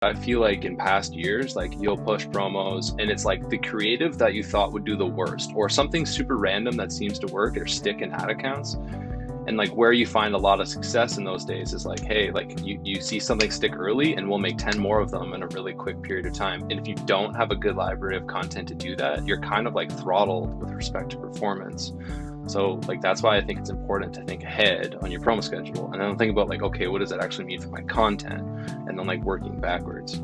I feel like in past years, like you'll push promos and it's like the creative that you thought would do the worst or something super random that seems to work or stick in ad accounts. And like where you find a lot of success in those days is like, hey, like you see something stick early and we'll make 10 more of them in a really quick period of time. And if you don't have a good library of content to do that, you're kind of like throttled with respect to performance. So like that's why I think it's important to think ahead on your promo schedule and then think about like, okay, what does that actually mean for my content? And then like working backwards.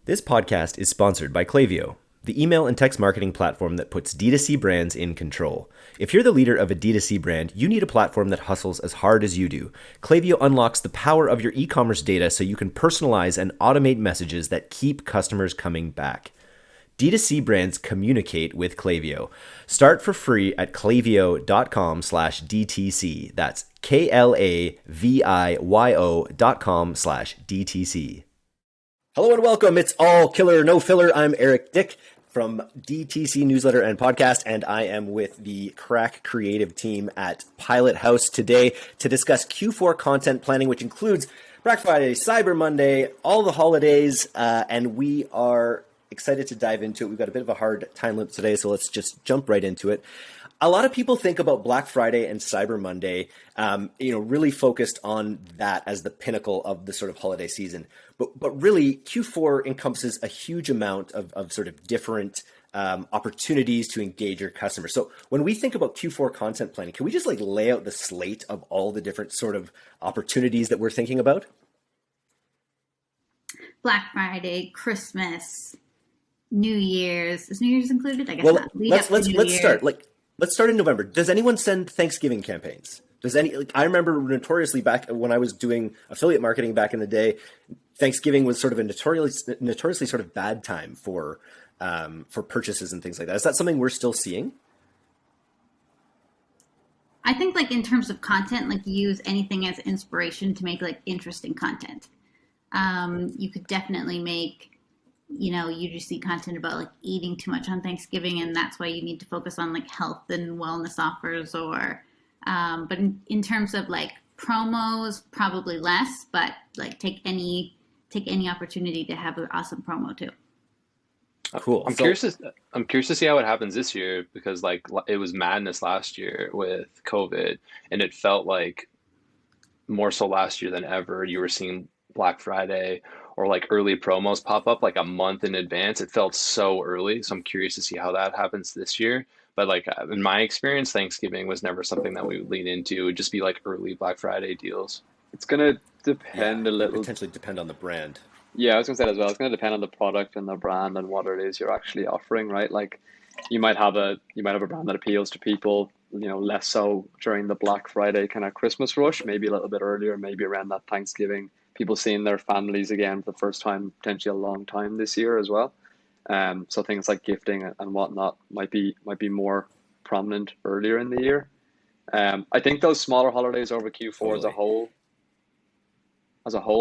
This podcast is sponsored by Klaviyo, the email and text marketing platform that puts D2C brands in control. If you're the leader of a D2C brand, you need a platform that hustles as hard as you do. Klaviyo unlocks the power of your e-commerce data so you can personalize and automate messages that keep customers coming back. D2C brands communicate with Klaviyo. Start for free at klaviyo.com/DTC. That's KLAVIYO.com/DTC. Hello and welcome. It's all killer, no filler. I'm Eric Dick from DTC Newsletter and Podcast, and I am with the crack creative team at Pilothouse today to discuss Q4 content planning, which includes Black Friday, Cyber Monday, all the holidays, and we are excited to dive into it. We've got a bit of a hard time limit today, so let's just jump right into it. A lot of people think about Black Friday and Cyber Monday, really focused on that as the pinnacle of the sort of holiday season. But really, Q4 encompasses a huge amount of sort of different opportunities to engage your customers. So when we think about Q4 content planning, can we just like lay out the slate of all the different sort of opportunities that we're thinking about? Black Friday, Christmas, New Year's. Is New Year's included? I guess well, not. Let's start. Let's start in November. Does anyone send Thanksgiving campaigns? I remember notoriously back when I was doing affiliate marketing back in the day, Thanksgiving was sort of a notoriously sort of bad time for purchases and things like that. Is that something we're still seeing? I think like in terms of content, like use anything as inspiration to make like interesting content. You could definitely make UGC content about like eating too much on Thanksgiving, and that's why you need to focus on like health and wellness offers but in terms of like promos, probably less, but like take any opportunity to have an awesome promo too. Cool. I'm curious to see how it happens this year because like it was madness last year with COVID and it felt like more so last year than ever you were seeing Black Friday or like early promos pop up like a month in advance. It felt so early. So I'm curious to see how that happens this year. But like in my experience, Thanksgiving was never something that we would lean into. It would just be like early Black Friday deals. It's going to depend a little. Potentially depend on the brand. Yeah, I was going to say that as well. It's going to depend on the product and the brand and what it is you're actually offering, right? Like you might have a brand that appeals to people, less so during the Black Friday kind of Christmas rush, maybe a little bit earlier, maybe around that Thanksgiving. People seeing their families again for the first time, potentially a long time this year as well. So things like gifting and whatnot might be more prominent earlier in the year. I think those smaller holidays over Q4 as a whole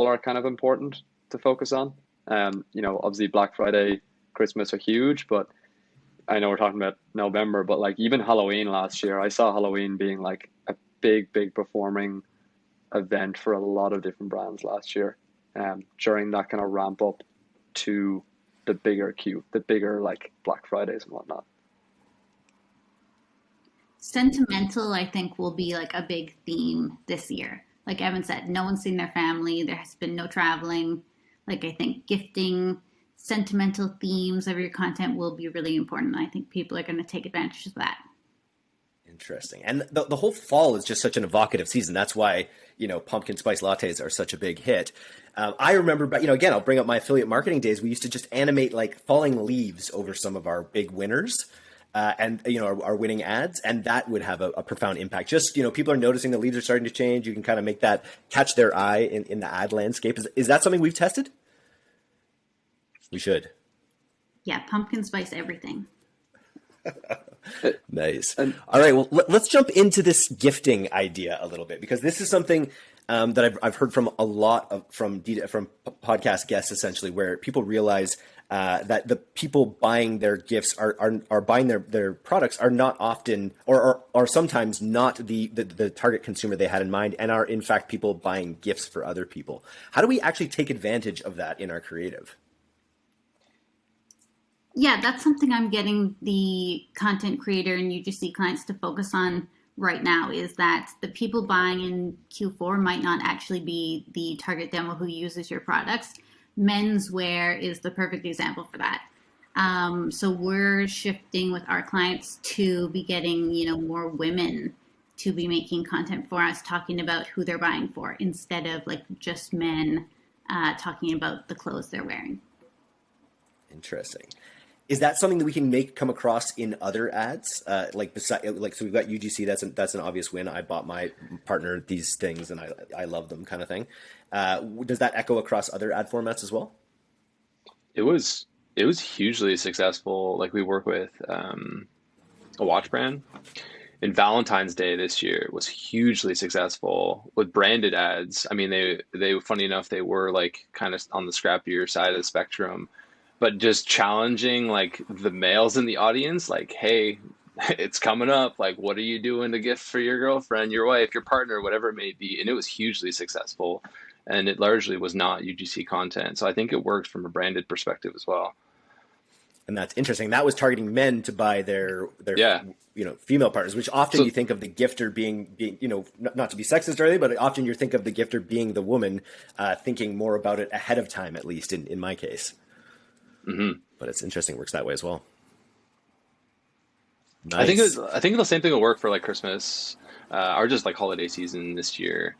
are kind of important to focus on. Obviously Black Friday, Christmas are huge, but I know we're talking about November, but like even Halloween last year, I saw Halloween being like a big performing event for a lot of different brands last year, during that kind of ramp up to the bigger like Black Fridays and whatnot. Sentimental, I think, will be like a big theme this year. Like Evan said, no one's seen their family. There has been no traveling. Like I think gifting, sentimental themes of your content will be really important. I think people are going to take advantage of that. Interesting. And the whole fall is just such an evocative season. That's why, pumpkin spice lattes are such a big hit. I remember, but again, I'll bring up my affiliate marketing days. We used to just animate like falling leaves over some of our big winners and our winning ads. And that would have a profound impact. Just, people are noticing the leaves are starting to change. You can kind of make that catch their eye in the ad landscape. Is that something we've tested? We should. Yeah. Pumpkin spice everything. Nice. All right. Well, let's jump into this gifting idea a little bit, because this is something that I've heard from a lot from podcast guests, essentially, where people realize that the people buying their gifts are buying their products are not often or are sometimes not the target consumer they had in mind, and are in fact people buying gifts for other people. How do we actually take advantage of that in our creative? Yeah, that's something I'm getting the content creator and UGC clients to focus on right now, is that the people buying in Q4 might not actually be the target demo who uses your products. Menswear is the perfect example for that. So we're shifting with our clients to be getting, more women to be making content for us, talking about who they're buying for, instead of like just men talking about the clothes they're wearing. Interesting. Is that something that we can come across in other ads? So we've got UGC. That's an obvious win. I bought my partner these things and I love them, kind of thing. Does that echo across other ad formats as well? It was hugely successful. Like, we work with a watch brand, and Valentine's Day this year was hugely successful with branded ads. I mean, they funny enough, they were like kind of on the scrappier side of the spectrum, but just challenging like the males in the audience, like, hey, it's coming up. Like, what are you doing to gift for your girlfriend, your wife, your partner, whatever it may be? And it was hugely successful. And it largely was not UGC content. So I think it worked from a branded perspective as well. And that's interesting. That was targeting men to buy their Yeah. Female partners, which often you think of the gifter being not to be sexist or anything, but often you think of the gifter being the woman, thinking more about it ahead of time, at least in my case. Mm-hmm. But it's interesting. It works that way as well. Nice. I think the same thing will work for like Christmas, or just like holiday season this year.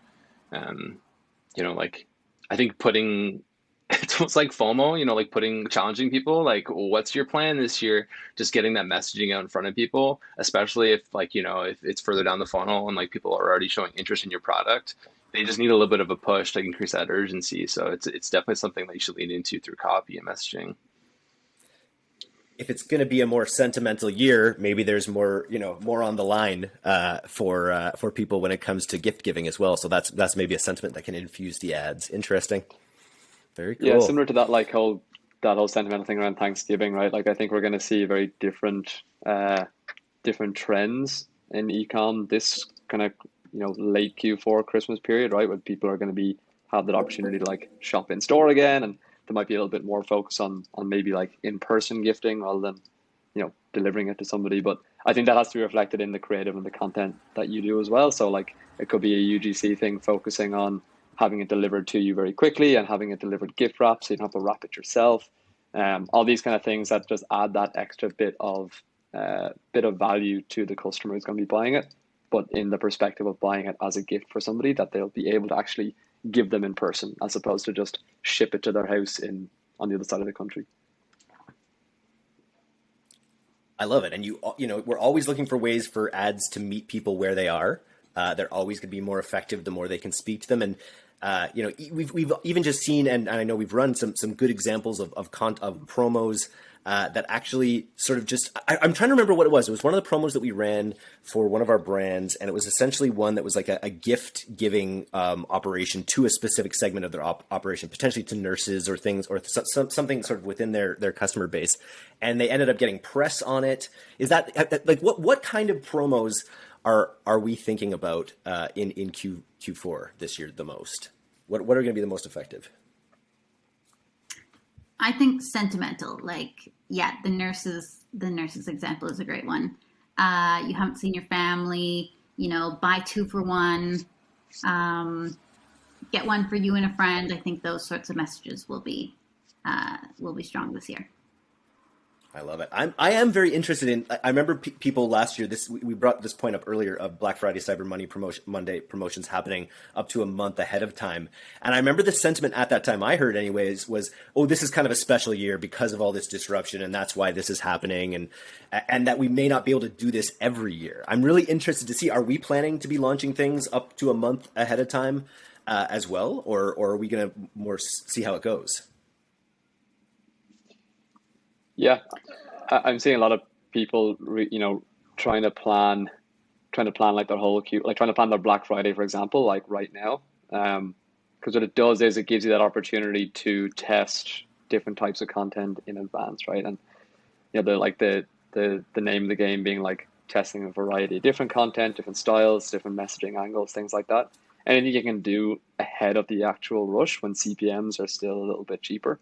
Like, I think it's almost like FOMO, like challenging people, like, what's your plan this year? Just getting that messaging out in front of people, especially if if it's further down the funnel and like people are already showing interest in your product. They just need a little bit of a push to increase that urgency. So it's definitely something that you should lean into through copy and messaging. If it's going to be a more sentimental year, maybe there's more on the line for people when it comes to gift giving as well. So that's maybe a sentiment that can infuse the ads. Interesting. Very cool. Yeah, similar to that whole sentimental thing around Thanksgiving, right? Like, I think we're going to see very different trends in ecom this kind of late Q4 Christmas period, right? Where people are going to have that opportunity to like shop in store again, and there might be a little bit more focus on maybe like in-person gifting rather than delivering it to somebody. But I think that has to be reflected in the creative and the content that you do as well. So like, it could be a UGC thing focusing on having it delivered to you very quickly and having it delivered gift wrap, so you don't have to wrap it yourself. All these kind of things that just add that extra bit of value to the customer who's going to be buying it, but in the perspective of buying it as a gift for somebody that they'll be able to actually give them in person, as opposed to just ship it to their house on the other side of the country. I love it. And we're always looking for ways for ads to meet people where they are. They're always going to be more effective the more they can speak to them. And we've even just seen, and I know we've run some good examples of promos that actually sort of just, I'm trying to remember what it was. It was one of the promos that we ran for one of our brands, and it was essentially one that was like a gift giving operation to a specific segment of their operation, potentially to nurses or things, or something sort of within their customer base. And they ended up getting press on it. Is that like what kind of promos are we thinking about in Q4 this year the most? What are going to be the most effective? I think Sentimental, the nurses example is a great one. You haven't seen your family, buy 2 for 1, get one for you and a friend. I think those sorts of messages will be strong this year. I love it. I am very interested in. I remember people last year. We brought this point up earlier of Black Friday, Cyber Monday promotions happening up to a month ahead of time. And I remember the sentiment at that time I heard, anyways, was, "Oh, this is kind of a special year because of all this disruption, and that's why this is happening, and that we may not be able to do this every year." I'm really interested to see. Are we planning to be launching things up to a month ahead of time as well, or are we going to more see how it goes? Yeah, I'm seeing a lot of people, trying to plan like their whole trying to plan their Black Friday, for example, like right now. Because what it does is it gives you that opportunity to test different types of content in advance, right? And the name of the game being like testing a variety of different content, different styles, different messaging angles, things like that. Anything you can do ahead of the actual rush when CPMs are still a little bit cheaper,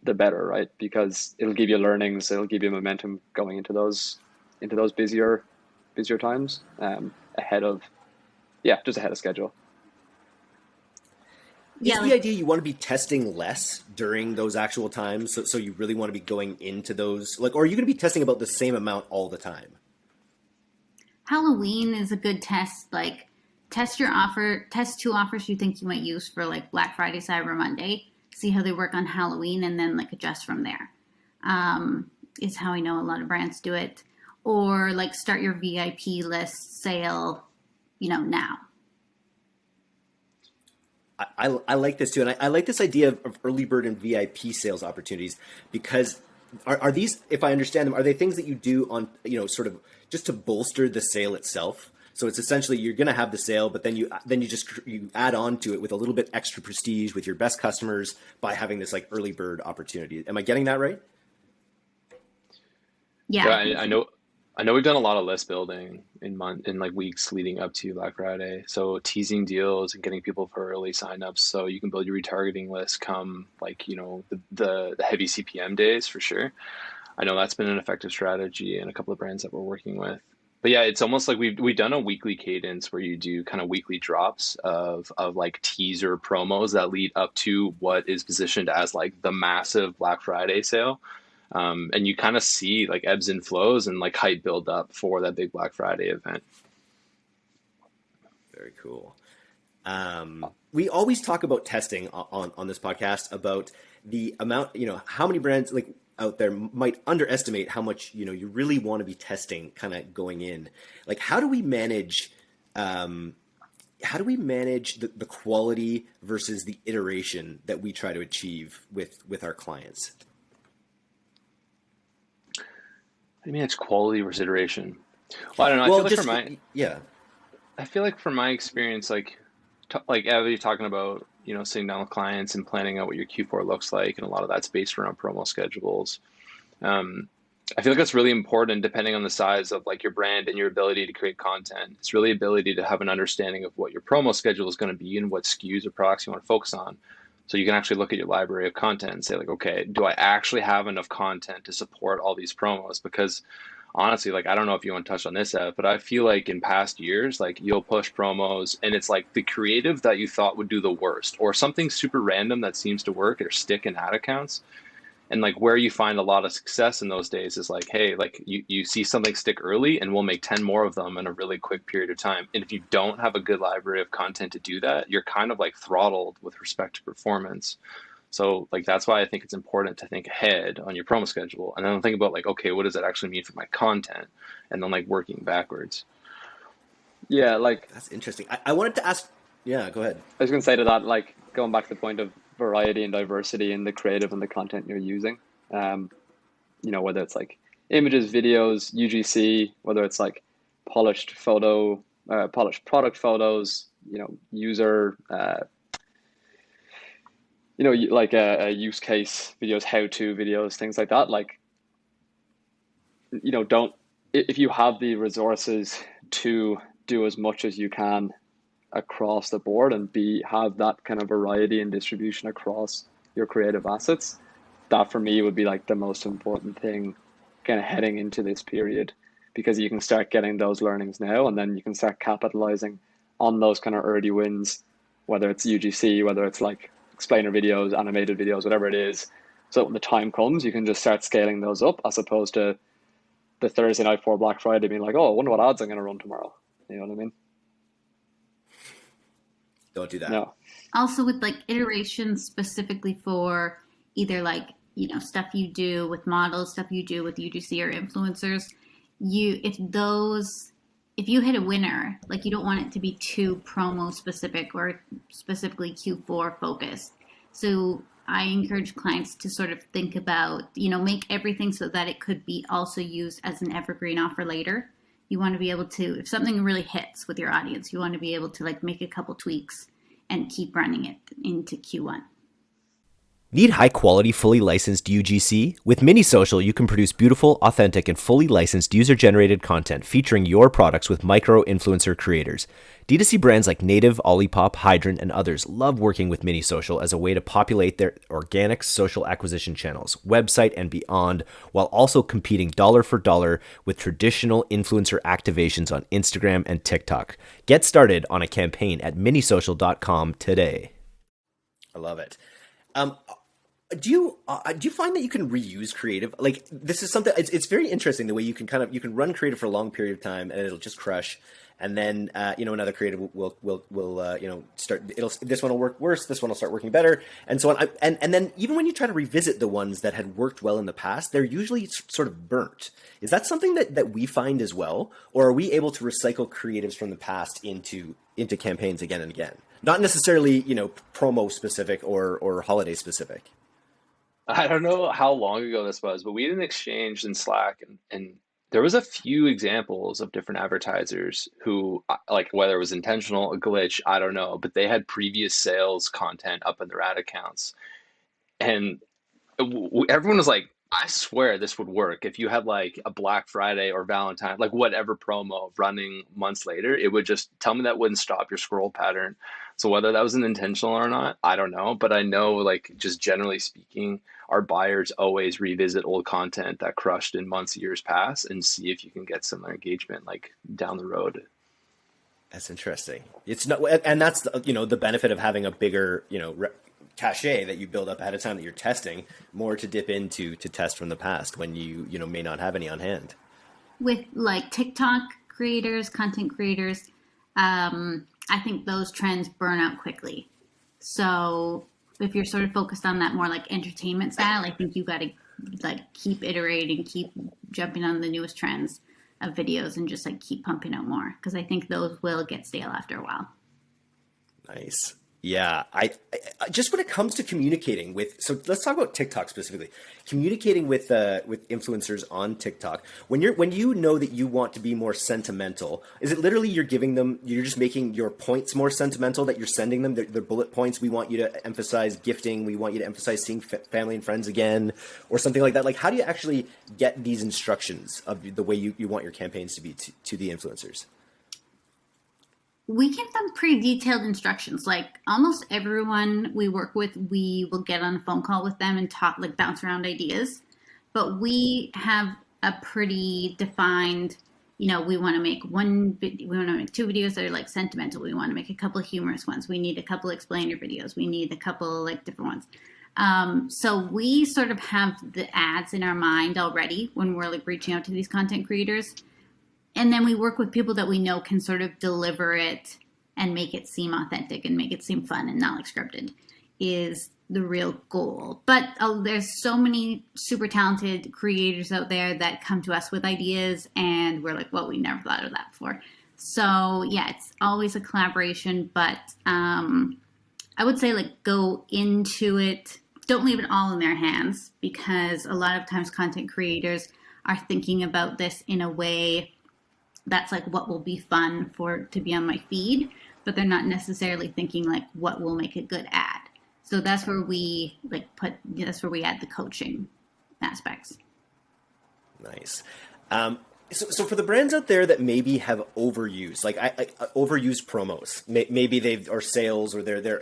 the better, right? Because it'll give you learnings, it'll give you momentum going into those busier times, just ahead of schedule. Is the idea you want to be testing less during those actual times? So you really want to be going into those, or are you going to be testing about the same amount all the time? Halloween is a good test. Like, test two offers you think you might use for like Black Friday, Cyber Monday. See how they work on Halloween, and then like adjust from there. Is how I know a lot of brands do it. Or like start your VIP list sale, now. I like this too, and I like this idea of early bird and VIP sales opportunities, because are these, if I understand them, are they things that you do on, sort of just to bolster the sale itself? So it's essentially you're going to have the sale, but then you add on to it with a little bit extra prestige with your best customers by having this like early bird opportunity. Am I getting that right? Yeah, I know we've done a lot of list building in like weeks leading up to Black Friday. So teasing deals and getting people for early signups so you can build your retargeting list come like, the heavy CPM days for sure. I know that's been an effective strategy in a couple of brands that we're working with. But yeah, it's almost like we've done a weekly cadence where you do kind of weekly drops of like teaser promos that lead up to what is positioned as like the massive Black Friday sale. And you kind of see like ebbs and flows and like hype build up for that big Black Friday event. Very cool. We always talk about testing on this podcast, about the amount, how many brands like out there might underestimate how much, you really want to be testing kind of going in. Like, how do we manage the quality versus the iteration that we try to achieve with our clients? I mean, it's quality versus iteration. Well, I don't know. I feel like from my experience, like Abby talking about, sitting down with clients and planning out what your Q4 looks like, and a lot of that's based around promo schedules. I feel like that's really important depending on the size of like your brand and your ability to create content. It's really ability to have an understanding of what your promo schedule is going to be and what SKUs or products you want to focus on. So you can actually look at your library of content and say like, okay, do I actually have enough content to support all these promos? Because honestly, like, I don't know if you want to touch on this, Ev, but I feel like in past years, like you'll push promos and it's like the creative that you thought would do the worst or something super random that seems to work or stick in ad accounts. And like where you find a lot of success in those days is like, hey, like you see something stick early and we'll make 10 more of them in a really quick period of time. And if you don't have a good library of content to do that, you're kind of like throttled with respect to performance. So like that's why I think it's important to think ahead on your promo schedule and then think about like, okay, what does that actually mean for my content? And then like working backwards. Yeah, like that's interesting. I wanted to ask, yeah, go ahead. I was going to say to that, like going back to the point of variety and diversity in the creative and the content you're using, whether it's like images, videos, UGC, whether it's like polished product photos, user, like a use case videos, how-to videos, things like that. Like, if you have the resources to do as much as you can across the board and have that kind of variety and distribution across your creative assets, that for me would be like the most important thing kind of heading into this period, because you can start getting those learnings now and then you can start capitalizing on those kind of early wins, whether it's UGC, whether it's like explainer videos, animated videos, whatever it is. So when the time comes, you can just start scaling those up as opposed to the Thursday night before Black Friday being like, oh, I wonder what ads I'm going to run tomorrow. You know what I mean? Don't do that. No. Also with like iterations specifically for either like, stuff you do with models, stuff you do with UGC or influencers, if you hit a winner, like you don't want it to be too promo specific or specifically Q4 focused. So I encourage clients to sort of think about, make everything so that it could be also used as an evergreen offer later. You want to be able to, if something really hits with your audience, you want to be able to like make a couple tweaks and keep running it into Q1. Need high-quality, fully licensed UGC? With Mini Social, you can produce beautiful, authentic, and fully licensed user-generated content featuring your products with micro-influencer creators. D2C brands like Native, Olipop, Hydrant, and others love working with Mini Social as a way to populate their organic social acquisition channels, website, and beyond, while also competing dollar for dollar with traditional influencer activations on Instagram and TikTok. Get started on a campaign at minisocial.com today. I love it. Do you find that you can reuse creative? Like, this is something, it's very interesting the way you can you can run creative for a long period of time and it'll just crush. And then, another creative will start, this one will work worse. This one will start working better, and so on. And then even when you try to revisit the ones that had worked well in the past, they're usually sort of burnt. Is that something that we find as well? Or are we able to recycle creatives from the past into campaigns again and again? Not necessarily, promo specific or holiday specific. I don't know how long ago this was, but we had an exchange in Slack, and there was a few examples of different advertisers who, like, whether it was intentional, a glitch, I don't know, but they had previous sales content up in their ad accounts. And everyone was like, I swear this would work. If you had like a Black Friday or Valentine, like whatever promo running months later, it would just tell me that wouldn't stop your scroll pattern. So whether that was an intentional or not, I don't know. But I know, like, just generally speaking, our buyers always revisit old content that crushed in months, years past, and see if you can get some engagement like down the road. That's interesting. It's not, and that's the benefit of having a bigger cachet that you build up ahead of time that you're testing, more to dip into to test from the past when you may not have any on hand. With like TikTok creators, content creators, I think those trends burn out quickly. So if you're sort of focused on that more like entertainment style, I think you got to like keep iterating, keep jumping on the newest trends of videos and just like keep pumping out more, because I think those will get stale after a while. Nice. Yeah, I just when it comes to communicating with, so let's talk about TikTok specifically. Communicating with influencers on TikTok, when you know that you want to be more sentimental, is it literally you're just making your points more sentimental, that you're sending them their bullet points? We want you to emphasize gifting. We want you to emphasize seeing family and friends again, or something like that. Like, how do you actually get these instructions of the way you want your campaigns to be to the influencers? We give them pretty detailed instructions. Like almost everyone we work with, we will get on a phone call with them and talk, like bounce around ideas. But we have a pretty defined, we want to make we want to make 2 videos that are like sentimental. We want to make a couple of humorous ones. We need a couple of explainer videos. We need a couple like different ones. So we sort of have the ads in our mind already when we're like reaching out to these content creators. And then we work with people that we know can sort of deliver it and make it seem authentic and make it seem fun and not like scripted is the real goal. But there's so many super talented creators out there that come to us with ideas and we're like, well, we never thought of that before. So yeah, it's always a collaboration, but I would say like go into it. Don't leave it all in their hands, because a lot of times content creators are thinking about this in a way that's like what will be fun to be on my feed, but they're not necessarily thinking like what will make a good ad. So that's where we that's where we add the coaching aspects. Nice. So for the brands out there that maybe have overused, like overused promos, maybe they've, or sales, or they're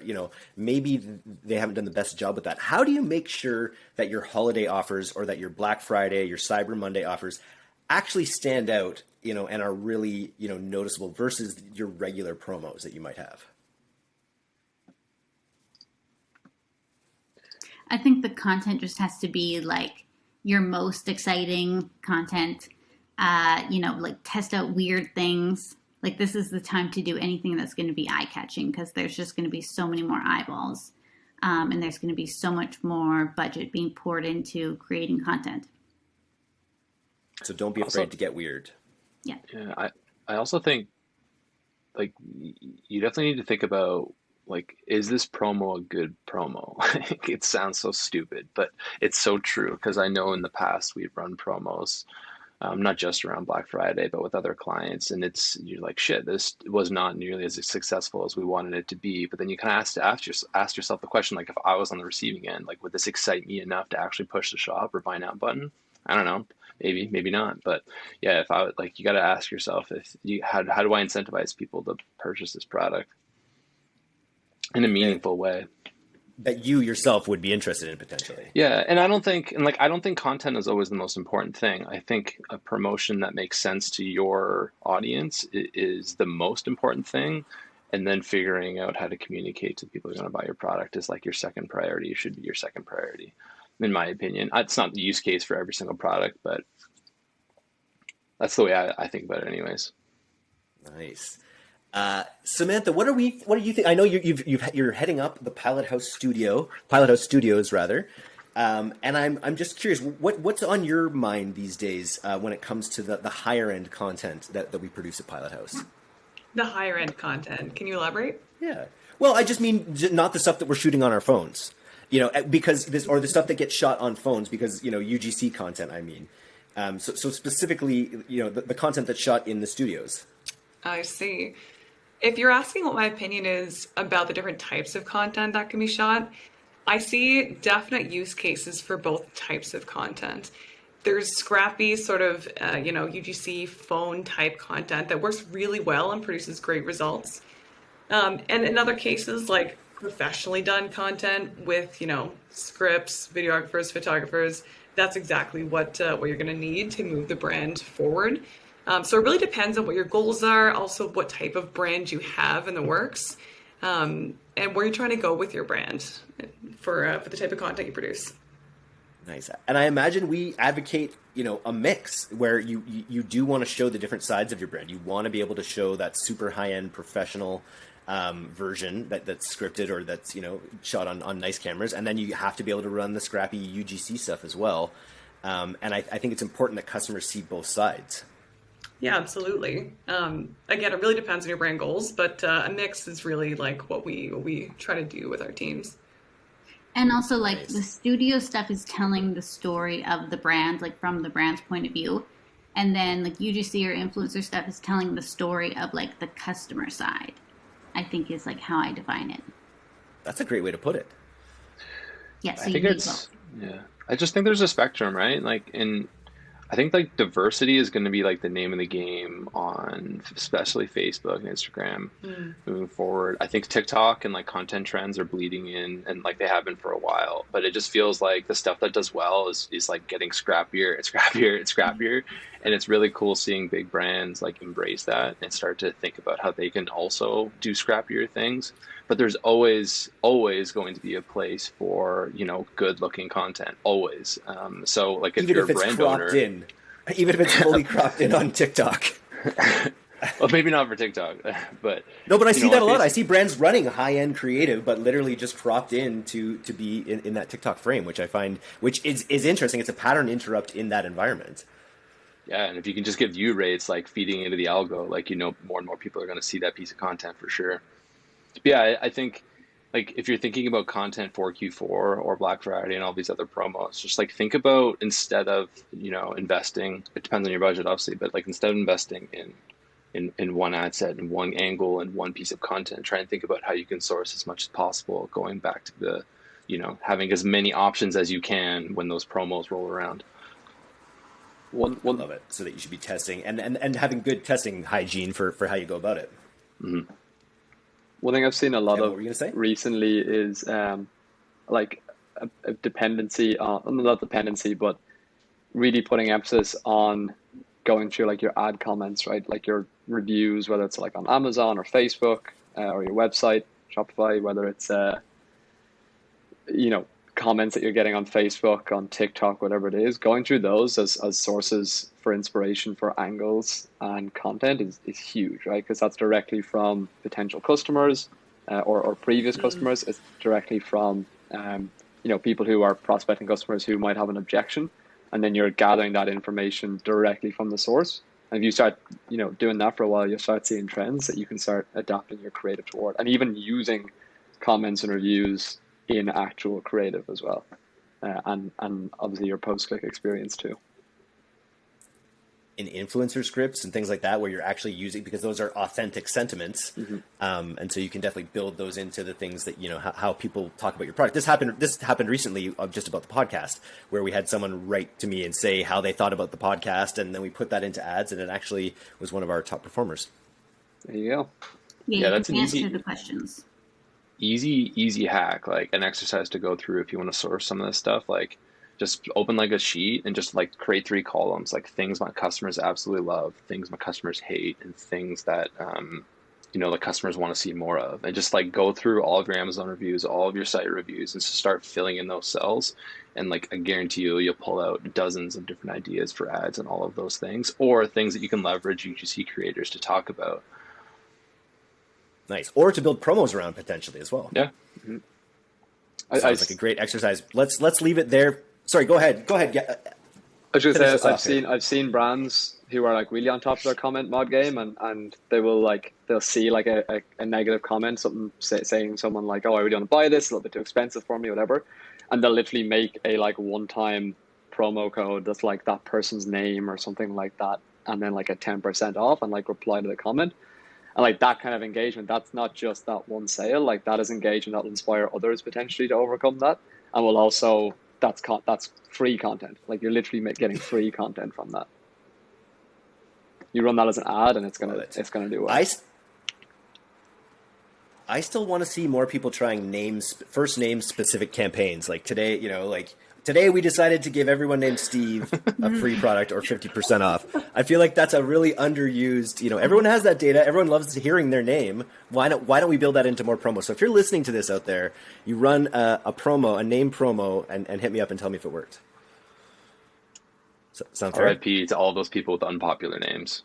maybe they haven't done the best job with that. How do you make sure that your holiday offers, or that your Black Friday, your Cyber Monday offers actually stand out, and are really, noticeable versus your regular promos that you might have? I think the content just has to be like your most exciting content. Like test out weird things. Like this is the time to do anything that's going to be eye-catching, because there's just going to be so many more eyeballs, and there's going to be so much more budget being poured into creating content. So don't be afraid to get weird. Yeah. I also think, like, you definitely need to think about, like, is this promo a good promo? It sounds so stupid, but it's so true, because I know in the past we've run promos not just around Black Friday, but with other clients. And you're like, shit, this was not nearly as successful as we wanted it to be. But then you kind of ask yourself the question, like, if I was on the receiving end, like, would this excite me enough to actually push the shop or buy now button? I don't know. Maybe not. But yeah, if I would, like, you got to ask yourself, how do I incentivize people to purchase this product in a meaningful way that you yourself would be interested in potentially. Yeah, and I don't think content is always the most important thing. I think a promotion that makes sense to your audience is the most important thing, and then figuring out how to communicate to the people who are going to buy your product is like your second priority. It should be your second priority, in my opinion. It's not the use case for every single product, but that's the way I think about it, anyways. Nice. Samantha, what do you think? I know you're heading up the Pilothouse Studios rather. And I'm just curious, what's on your mind these days when it comes to the higher end content that we produce at Pilothouse? The higher end content. Can you elaborate? Yeah. Well, I just mean not the stuff that we're shooting on our phones, because or the stuff that gets shot on phones because, UGC content, I mean. So specifically, the content that's shot in the studios. I see. If you're asking what my opinion is about the different types of content that can be shot, I see definite use cases for both types of content. There's scrappy sort of, UGC phone type content that works really well and produces great results. And in other cases, like professionally done content with, scripts, videographers, photographers, that's exactly what you're going to need to move the brand forward. So it really depends on what your goals are, also what type of brand you have in the works, and where you're trying to go with your brand for the type of content you produce. Nice. And I imagine we advocate, a mix where you do want to show the different sides of your brand. You want to be able to show that super high-end professional version that's scripted or that's, shot on nice cameras. And then you have to be able to run the scrappy UGC stuff as well. And I think it's important that customers see both sides. Yeah, absolutely. Again, it really depends on your brand goals, but a mix is really like what we try to do with our teams. And also, like, Nice. the studio stuff is telling the story of the brand, like, from the brand's point of view. And then, like, UGC or influencer stuff is telling the story of, like, the customer side, I think is, like, how I define it. That's a great way to put it. Yeah, so I you think need it's both. yeah. I just think there's a spectrum, right? I think like diversity is going to be like the name of the game on especially Facebook and Instagram moving forward. I think TikTok and like content trends are bleeding in and like they have been for a while, but it just feels like the stuff that does well is like getting scrappier and scrappier and scrappier. And it's really cool seeing big brands like embrace that and start to think about how they can also do scrappier things. But there's always going to be a place for, good looking content, always. So like if Even you're if a it's brand cropped owner, in, even if it's fully cropped in on TikTok. well, maybe not for TikTok, but No, but I see that a lot. I Facebook- see brands running high-end creative, but literally just cropped in to be in that TikTok frame, which I find, which is interesting. It's a pattern interrupt in that environment. Yeah, and if you can just give view rates, like feeding into the algo, like more and more people are going to see that piece of content for sure. But yeah, I think like if you're thinking about content for Q4 or Black Friday and all these other promos, just like think about instead of investing. It depends on your budget, obviously, but like instead of investing in one ad set and one angle and one piece of content, try and think about how you can source as much as possible. Going back to the having as many options as you can when those promos roll around. I love it. So that you should be testing and having good testing hygiene for how you go about it. Mm-hmm. One thing I've seen a lot What of were you gonna say? recently is like a dependency on, not dependency, but really putting emphasis on going through like your ad comments, right? Like your reviews, whether it's like on Amazon or Facebook or your website, Shopify, whether it's comments that you're getting on Facebook, on TikTok, whatever it is, going through those as sources for inspiration for angles and content is huge, right? Because that's directly from potential customers or previous customers. It's directly from people who are prospecting customers who might have an objection, and then you're gathering that information directly from the source. And if you start doing that for a while, you'll start seeing trends that you can start adapting your creative toward, and even using comments and reviews in actual creative as well, and obviously your post-click experience too. in influencer scripts and things like that, where you're actually using, because those are authentic sentiments. And so you can definitely build those into the things that, you know, how people talk about your product. This happened recently just about the podcast, where we had someone write to me and say how they thought about the podcast. And then we put that into ads, and it actually was one of our top performers. There you go. Yeah, that's an answer easy- the questions. Easy hack, like an exercise to go through if you want to source some of this stuff. Like, just open like a sheet and just like create 3 columns, like things my customers absolutely love, things my customers hate, and things that you know, the customers want to see more of. And just like go through all of your Amazon reviews, all of your site reviews, and just start filling in those cells. And like, I guarantee you'll pull out dozens of different ideas for ads and all of those things, or things that you can leverage UGC creators to talk about. Nice. Or to build promos around potentially as well. Yeah. Sounds like a great exercise. Let's leave it there. Sorry, go ahead. Yeah. I was going Finish to us say, off here. I've seen brands who are like really on top of their comment mod game, and they'll see like a negative comment, something saying someone like, oh, I really want to buy this, a little bit too expensive for me, whatever. And they'll literally make a like one-time promo code that's like that person's name or something like that, and then like a 10% off, and like reply to the comment. And like that kind of engagement, that's not just that one sale, like that is engagement that will inspire others potentially to overcome that. And will also, that's free content. Like you're literally getting free content from that. You run that as an ad, and it's gonna do well. I still want to see more people trying first name specific campaigns. Like today, you know, like today we decided to give everyone named Steve a free product or 50% off. I feel like that's a really underused, you know, everyone has that data. Everyone loves hearing their name. Why don't we build that into more promos? So if you're listening to this out there, you run a name promo, and hit me up and tell me if it worked. Sound fair? RIP to all those people with unpopular names.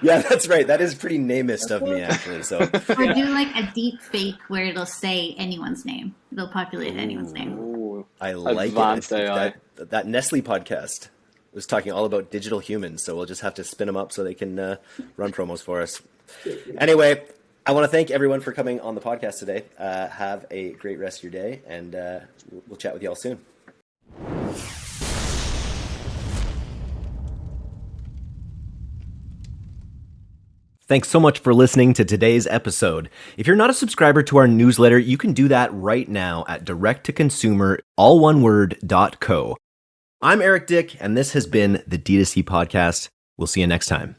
Yeah, that's right. That is pretty namist of me, actually. So, Or do like a deep fake where it'll say anyone's name. It'll populate anyone's name. Ooh, I like advanced it. AI. That Nestle podcast was talking all about digital humans, so we'll just have to spin them up so they can run promos for us. Anyway, I want to thank everyone for coming on the podcast today. Have a great rest of your day, and we'll chat with you all soon. Thanks so much for listening to today's episode. If you're not a subscriber to our newsletter, you can do that right now at directtoconsumer.co. I'm Eric Dick, and this has been the D2C Podcast. We'll see you next time.